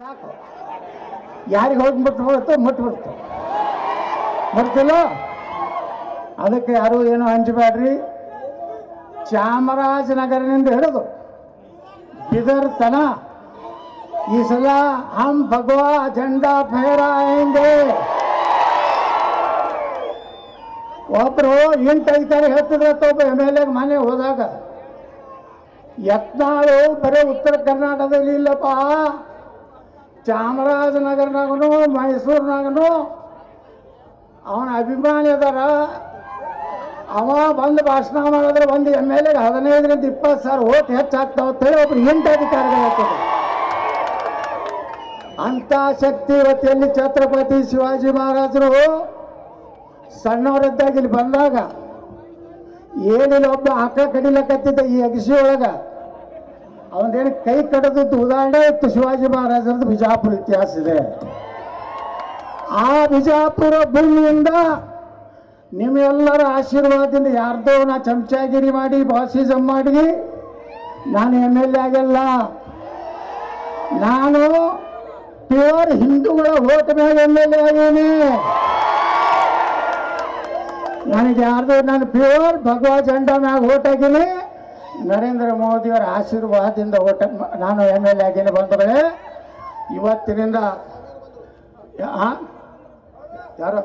ಸಾಕು ಯಾರಿಗೆ ಹೋಗಿ ಮುಟ್ಬಿಡುತ್ತೋ ಮುಟ್ಬಿಡ್ತು ಬರ್ತಿಲ್ಲ. ಅದಕ್ಕೆ ಯಾರು ಏನೋ ಹಂಚಬೇಡ್ರಿ. ಚಾಮರಾಜನಗರನಿಂದ ಹಿಡಿದು ಬಿದರ್ ತನ ಈ ಸಲ ಹಮ್ ಭಗವಾ झंडा ಫಹರಾಯೆಂಗೆ. ಒಬ್ಬರು ಇಂಟು ಐತಾರೆ ಹೇಳ್ತಿದ್ರೆ ಒಬ್ಬ MLA ಮನೆ ಹೋದಾಗ ಯತ್ನಾಳು ಬರೀ ಉತ್ತರ ಕರ್ನಾಟಕದಲ್ಲಿ ಇಲ್ಲಪ್ಪ, ಚಾಮರಾಜನಗರನಾಗೂ ಮೈಸೂರಿನಾಗೂ ಅವನ ಅಭಿಮಾನಿ ಅದಾರ. ಅವ ಬಂದು ಭಾಷಣ ಮಾಡಿದ್ರೆ ಒಂದು MLA 15ರಿಂದ 20 ಸಾವಿರ ಓಟ್ ಹೆಚ್ಚಾಗ್ತಾವ ಅಂತೇಳಿ ಒಬ್ರು ಇಂಟು ಅಧಿಕಾರಿಗಳು ಹೇಳ್ತಾರೆ. ಅಂಥ ಶಕ್ತಿ ಇವತ್ತೆಲ್ಲಿ ಛತ್ರಪತಿ ಶಿವಾಜಿ ಮಹಾರಾಜರು ಸಣ್ಣವರಿದ್ದಾಗ ಇಲ್ಲಿ ಬಂದಾಗ ಏನಿಲ್ಲ ಒಬ್ಬ ಆಕ ಕಡಿಲಕತ್ತಿದ್ದ ಈ ಅಗಸಿ ಒಳಗ ಅವನೇನು ಕೈ ಕಡದದ್ದು ಉದಾಹರಣೆ ಇತ್ತು. ಶಿವಾಜಿ ಮಹಾರಾಜರದ್ದು ಬಿಜಾಪುರ ಇತಿಹಾಸ ಇದೆ. ಆ ಬಿಜಾಪುರ ಭೂಮಿಯಿಂದ ನಿಮ್ಮೆಲ್ಲರ ಆಶೀರ್ವಾದದಿಂದ ಯಾರ್ದೋ ನಾ ಚಮಚಾಗಿರಿ ಮಾಡಿ ಬಾಸಿಸಮ್ ಮಾಡಿ ನಾನು MLA ಆಗಲ್ಲ. ನಾನು ಪ್ಯೂರ್ ಹಿಂದೂಗಳ ಓಟ್ ಮ್ಯಾಗ MLA ಆಗೀನಿ. ನನಗೆ ಯಾರ್ದು ನಾನು ಪ್ಯೂರ್ ಭಗವಾ झंडा ಮ್ಯಾಗ ಓಟ್ ಆಗೀನಿ. ನರೇಂದ್ರ ಮೋದಿಯವರ ಆಶೀರ್ವಾದದಿಂದ ಓಟ ನಾನು MLA ಆಗೀನಿ. ಬಂದವಳೆ ಇವತ್ತಿನಿಂದ ಯಾರು